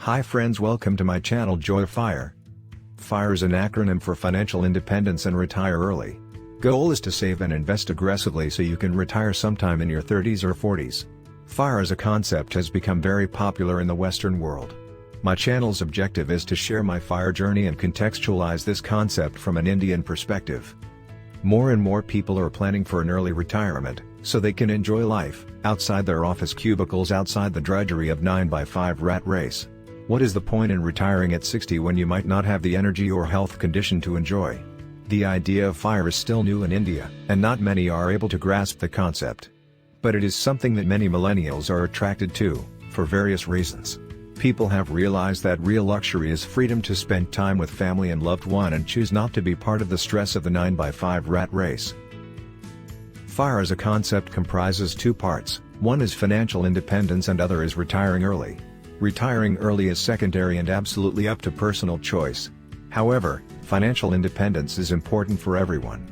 Hi friends, welcome to my channel Joy FIRE. FIRE is an acronym for Financial Independence and Retire Early. Goal is to save and invest aggressively so you can retire sometime in your 30s or 40s. FIRE as a concept has become very popular in the Western world. My channel's objective is to share my FIRE journey and contextualize this concept from an Indian perspective. More and more people are planning for an early retirement, so they can enjoy life, outside their office cubicles, outside the drudgery of 9-to-5 rat race. What is the point in retiring at 60 when you might not have the energy or health condition to enjoy? The idea of FIRE is still new in India, and not many are able to grasp the concept. But it is something that many millennials are attracted to, for various reasons. People have realized that real luxury is freedom to spend time with family and loved one and choose not to be part of the stress of the 9-by-5 rat race. FIRE as a concept comprises two parts, one is financial independence and other is retiring early. Retiring early is secondary and absolutely up to personal choice. However, financial independence is important for everyone.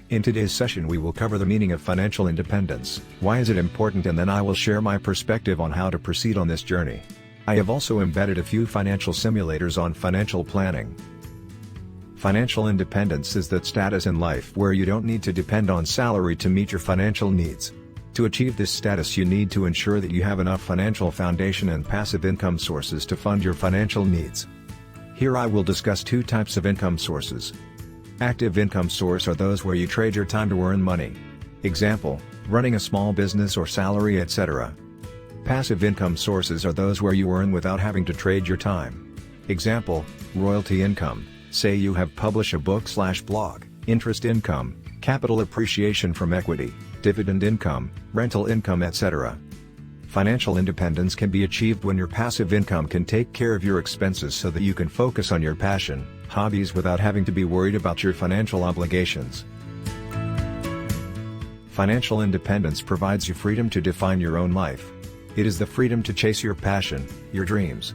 In today's session we will cover the meaning of financial independence, why is it important, and then I will share my perspective on how to proceed on this journey. I have also embedded a few financial simulators on financial planning. Financial independence is that status in life where you don't need to depend on salary to meet your financial needs. To achieve this status you need to ensure that you have enough financial foundation and passive income sources to fund your financial needs. Here I will discuss two types of income sources. Active income source are those where you trade your time to earn money. Example, running a small business or salary, etc. Passive income sources are those where you earn without having to trade your time. Example, royalty income, say you have published a book/blog, interest income, capital appreciation from equity, dividend income, rental income, etc. Financial independence can be achieved when your passive income can take care of your expenses so that you can focus on your passion, hobbies without having to be worried about your financial obligations. Financial independence provides you freedom to define your own life. It is the freedom to chase your passion, your dreams.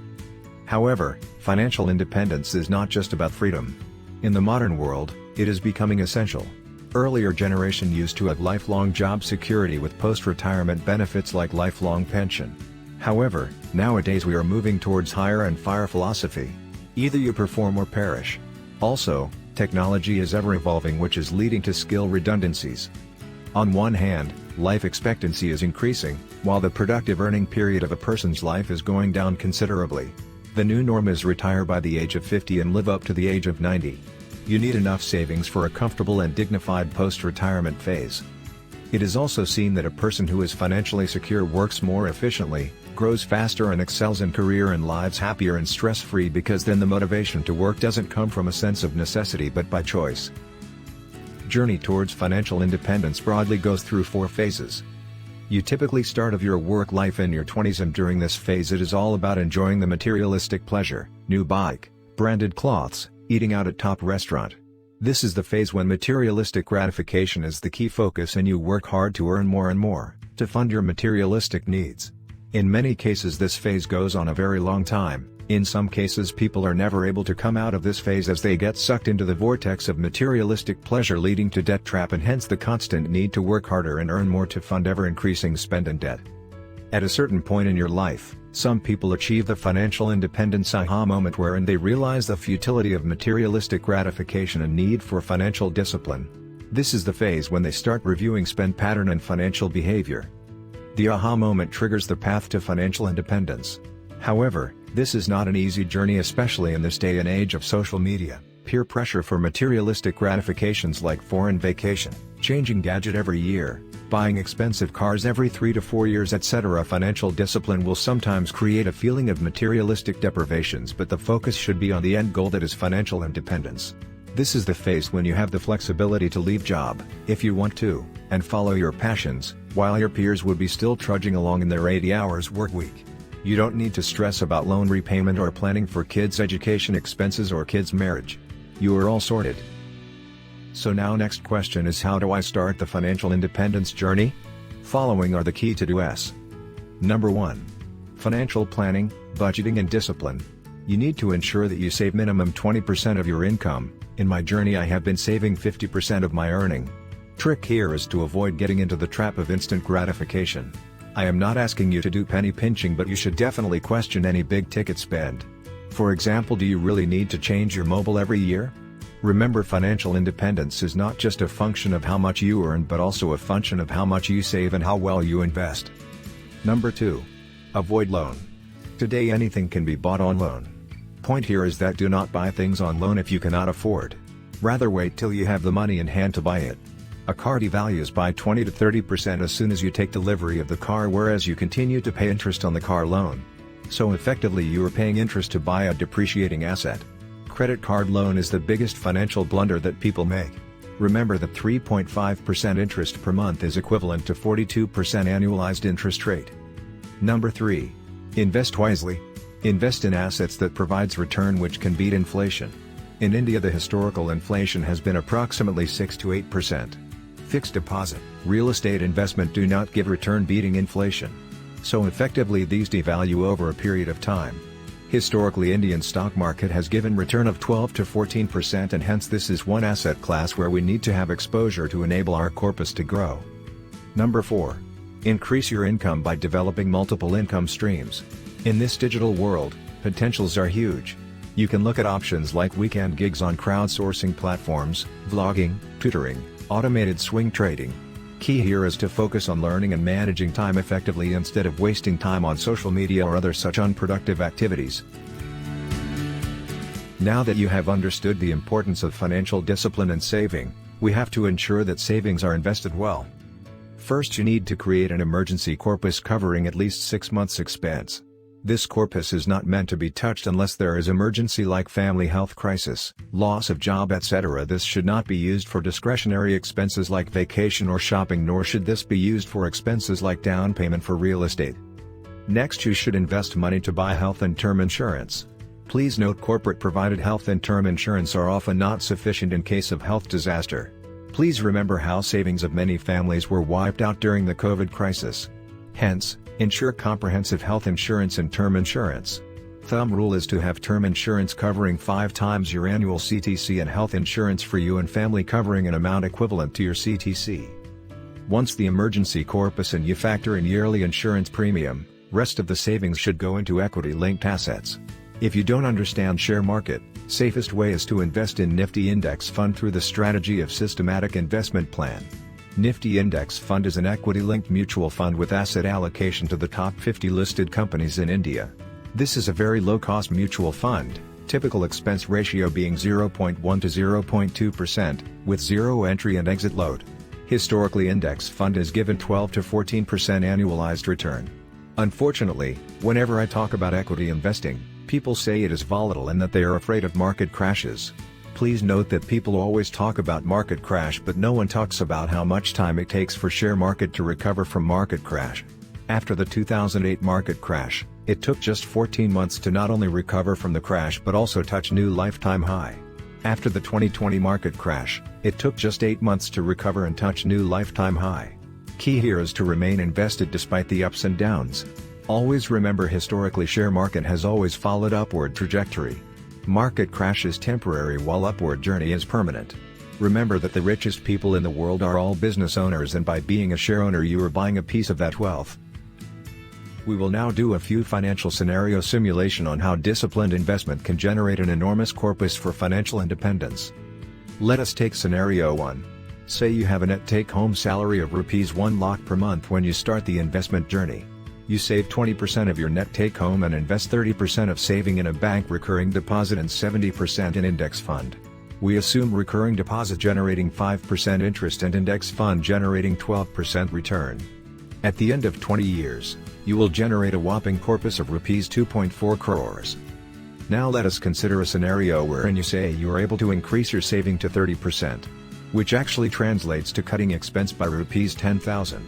However, financial independence is not just about freedom. In the modern world, it is becoming essential. Earlier generation used to have lifelong job security with post-retirement benefits like lifelong pension. However, nowadays we are moving towards hire and fire philosophy. Either you perform or perish. Also, technology is ever evolving, which is leading to skill redundancies. On one hand, life expectancy is increasing, while the productive earning period of a person's life is going down considerably. The new norm is retire by the age of 50 and live up to the age of 90. You need enough savings for a comfortable and dignified post-retirement phase. It is also seen that a person who is financially secure works more efficiently, grows faster and excels in career and lives happier and stress-free, because then the motivation to work doesn't come from a sense of necessity but by choice. Journey towards financial independence broadly goes through 4 phases. You typically start of your work life in your 20s, and during this phase it is all about enjoying the materialistic pleasure, new bike, branded clothes, eating out at top restaurant. This is the phase when materialistic gratification is the key focus and you work hard to earn more and more, to fund your materialistic needs. In many cases this phase goes on a very long time. In some cases people are never able to come out of this phase as they get sucked into the vortex of materialistic pleasure, leading to debt trap and hence the constant need to work harder and earn more to fund ever-increasing spend and debt. At a certain point in your life, some people achieve the financial independence aha moment wherein they realize the futility of materialistic gratification and need for financial discipline. This is the phase when they start reviewing spend pattern and financial behavior. The aha moment triggers the path to financial independence. However, this is not an easy journey, especially in this day and age of social media, peer pressure for materialistic gratifications like foreign vacation, changing gadget every year, buying expensive cars every 3 to 4 years, etc. Financial discipline will sometimes create a feeling of materialistic deprivations, but the focus should be on the end goal, that is financial independence. This is the phase when you have the flexibility to leave job, if you want to, and follow your passions, while your peers would be still trudging along in their 80 hours work week. You don't need to stress about loan repayment or planning for kids' education expenses or kids' marriage. You are all sorted. So now next question is, how do I start the financial independence journey? Following are the key to-dos. Number 1. Financial planning, budgeting and discipline. You need to ensure that you save minimum 20% of your income. In my journey I have been saving 50% of my earning. Trick here is to avoid getting into the trap of instant gratification. I am not asking you to do penny pinching, but you should definitely question any big ticket spend. For example, do you really need to change your mobile every year? Remember, financial independence is not just a function of how much you earn but also a function of how much you save and how well you invest. Number 2. Avoid loan. Today anything can be bought on loan. Point here is that do not buy things on loan if you cannot afford. Rather wait till you have the money in hand to buy it. A car devalues by 20 to 30% as soon as you take delivery of the car, whereas you continue to pay interest on the car loan. So effectively you are paying interest to buy a depreciating asset. Credit card loan is the biggest financial blunder that people make. Remember that 3.5% interest per month is equivalent to 42% annualized interest rate. Number 3. Invest wisely. Invest in assets that provides return which can beat inflation. In India the historical inflation has been approximately 6 to 8%. Fixed deposit, real estate investment do not give return beating inflation. So effectively these devalue over a period of time. Historically Indian stock market has given return of 12 to 14%, and hence this is one asset class where we need to have exposure to enable our corpus to grow. Number 4. Increase your income by developing multiple income streams. In this digital world, potentials are huge. You can look at options like weekend gigs on crowdsourcing platforms, vlogging, tutoring, automated swing trading. Key here is to focus on learning and managing time effectively instead of wasting time on social media or other such unproductive activities. Now that you have understood the importance of financial discipline and saving, we have to ensure that savings are invested well. First, you need to create an emergency corpus covering at least 6 months' expense. This corpus is not meant to be touched unless there is emergency like family health crisis, loss of job, etc. This should not be used for discretionary expenses like vacation or shopping, nor should this be used for expenses like down payment for real estate. Next, you should invest money to buy health and term insurance. Please note, corporate provided health and term insurance are often not sufficient in case of health disaster. Please remember how savings of many families were wiped out during the COVID crisis. Hence, insure comprehensive health insurance and term insurance. Thumb rule is to have term insurance covering 5 times your annual CTC and health insurance for you and family covering an amount equivalent to your CTC. Once the emergency corpus and you factor in yearly insurance premium, rest of the savings should go into equity-linked assets. If you don't understand share market, safest way is to invest in Nifty Index Fund through the strategy of systematic investment plan. Nifty Index Fund is an equity-linked mutual fund with asset allocation to the top 50 listed companies in India. This is a very low-cost mutual fund, typical expense ratio being 0.1 to 0.2%, with zero entry and exit load. Historically, index fund has given 12 to 14% annualized return. Unfortunately, whenever I talk about equity investing, people say it is volatile and that they are afraid of market crashes. Please note that people always talk about market crash, but no one talks about how much time it takes for share market to recover from market crash. After the 2008 market crash, it took just 14 months to not only recover from the crash but also touch new lifetime high. After the 2020 market crash, it took just 8 months to recover and touch new lifetime high. Key here is to remain invested despite the ups and downs. Always remember, historically share market has always followed upward trajectory. Market crash is temporary while upward journey is permanent. Remember that the richest people in the world are all business owners, and by being a share owner you are buying a piece of that wealth. We will now do a few financial scenario simulation on how disciplined investment can generate an enormous corpus for financial independence. Let us take scenario 1. Say you have a net take-home salary of ₹1 lakh per month when you start the investment journey. You save 20% of your net take-home and invest 30% of saving in a bank recurring deposit and 70% in index fund. We assume recurring deposit generating 5% interest and index fund generating 12% return. At the end of 20 years, you will generate a whopping corpus of ₹2.4 crores. Now let us consider a scenario wherein you say you are able to increase your saving to 30%, which actually translates to cutting expense by ₹10,000.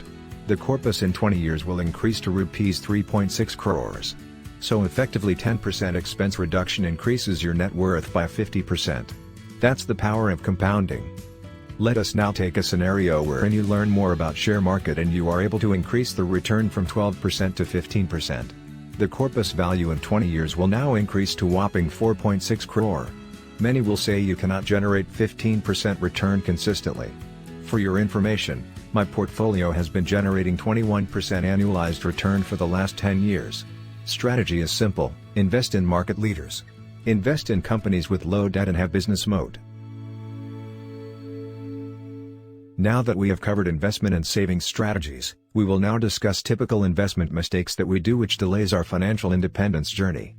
The corpus in 20 years will increase to ₹3.6 crores. So effectively 10% expense reduction increases your net worth by 50%. That's the power of compounding. Let us now take a scenario wherein you learn more about share market and you are able to increase the return from 12% to 15%. The corpus value in 20 years will now increase to whopping 4.6 crore. Many will say you cannot generate 15% return consistently. For your information, My portfolio has been generating 21% annualized return for the last 10 years. Strategy is simple: invest in market leaders. Invest in companies with low debt and have business moat. Now that we have covered investment and savings strategies, we will now discuss typical investment mistakes that we do which delays our financial independence journey.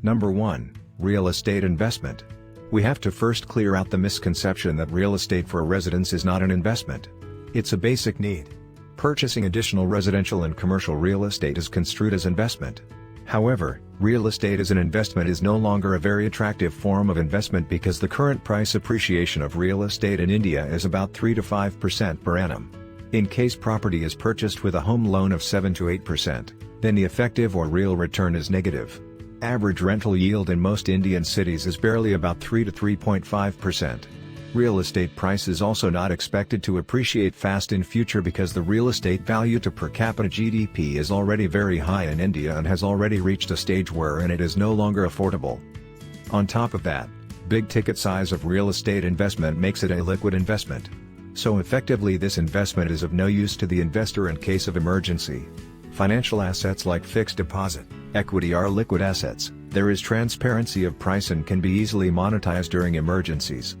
Number 1. Real estate investment. We have to first clear out the misconception that real estate for a residence is not an investment. It's a basic need. Purchasing additional residential and commercial real estate is construed as investment. However, real estate as an investment is no longer a very attractive form of investment because the current price appreciation of real estate in India is about 3 to 5% per annum. In case property is purchased with a home loan of 7 to 8%, then the effective or real return is negative. Average rental yield in most Indian cities is barely about 3 to 3.5%. Real estate price is also not expected to appreciate fast in future because the real estate value to per capita GDP is already very high in India and has already reached a stage wherein it is no longer affordable. On top of that, big ticket size of real estate investment makes it a liquid investment. So effectively this investment is of no use to the investor in case of emergency. Financial assets like fixed deposit, equity are liquid assets. There is transparency of price and can be easily monetized during emergencies.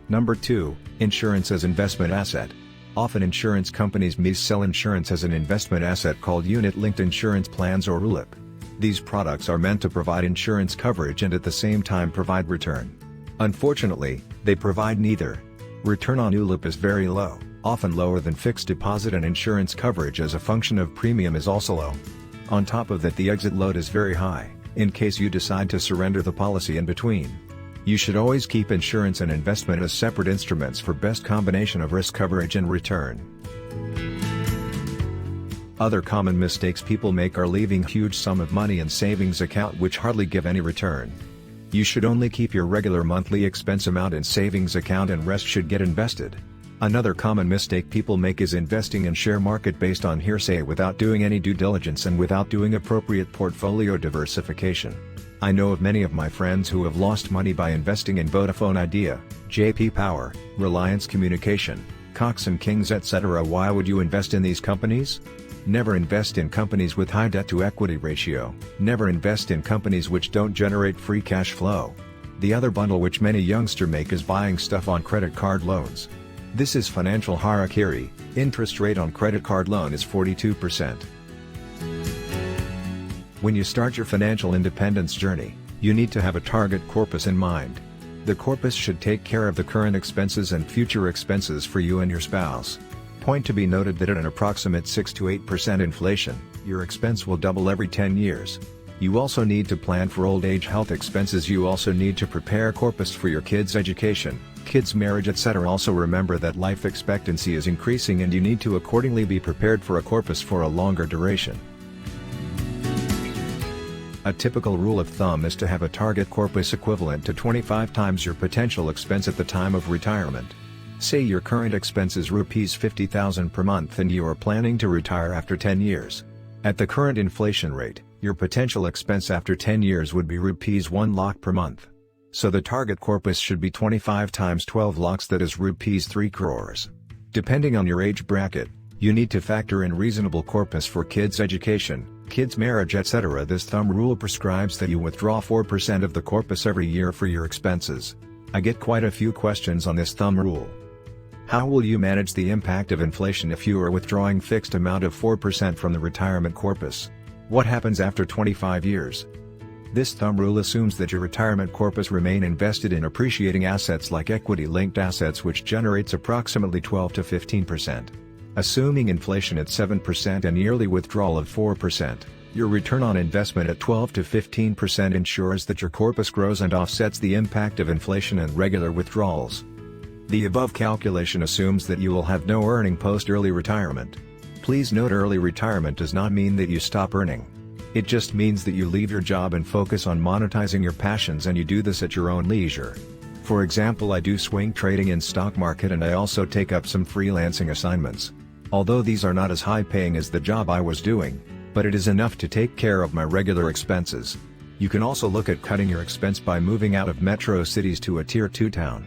Number 2. Insurance as investment asset. Often insurance companies sell insurance as an investment asset called unit-linked insurance plans or ULIP. These products are meant to provide insurance coverage and at the same time provide return. Unfortunately, they provide neither. Return on ULIP is very low, often lower than fixed deposit, and insurance coverage as a function of premium is also low. On top of that, the exit load is very high, in case you decide to surrender the policy in between. You should always keep insurance and investment as separate instruments for best combination of risk coverage and return. Other common mistakes people make are leaving huge sum of money in savings account which hardly give any return. You should only keep your regular monthly expense amount in savings account and rest should get invested. Another common mistake people make is investing in share market based on hearsay without doing any due diligence and without doing appropriate portfolio diversification. I know of many of my friends who have lost money by investing in Vodafone Idea, JP Power, Reliance Communication, Cox and Kings etc. Why would you invest in these companies? Never invest in companies with high debt to equity ratio. Never invest in companies which don't generate free cash flow. The other bundle which many youngsters make is buying stuff on credit card loans. This is financial harakiri. Interest rate on credit card loan is 42%. When you start your financial independence journey, you need to have a target corpus in mind. The corpus should take care of the current expenses and future expenses for you and your spouse. Point to be noted that at an approximate 6 to 8% inflation, your expense will double every 10 years. You also need to plan for old age health expenses. You also need to prepare corpus for your kids' education, kids' marriage etc. Also remember that life expectancy is increasing and you need to accordingly be prepared for a corpus for a longer duration. A typical rule of thumb is to have a target corpus equivalent to 25 times your potential expense at the time of retirement. Say your current expense is Rs 50,000 per month and you are planning to retire after 10 years. At the current inflation rate, your potential expense after 10 years would be Rs 1 lakh per month. So the target corpus should be 25 times 12 lakhs, that is Rs 3 crores. Depending on your age bracket, you need to factor in reasonable corpus for kids' education, kids' marriage etc. This thumb rule prescribes that you withdraw 4% of the corpus every year for your expenses. I get quite a few questions on this thumb rule. How will you manage the impact of inflation if you are withdrawing fixed amount of 4% from the retirement corpus? What happens after 25 years? This thumb rule assumes that your retirement corpus remain invested in appreciating assets like equity-linked assets which generates approximately 12 to 15%. Assuming inflation at 7% and yearly withdrawal of 4%, your return on investment at 12 to 15% ensures that your corpus grows and offsets the impact of inflation and regular withdrawals. The above calculation assumes that you will have no earning post-early retirement. Please note, early retirement does not mean that you stop earning. It just means that you leave your job and focus on monetizing your passions, and you do this at your own leisure. For example, I do swing trading in stock market and I also take up some freelancing assignments. Although these are not as high paying as the job I was doing, but it is enough to take care of my regular expenses. You can also look at cutting your expense by moving out of metro cities to a tier 2 town.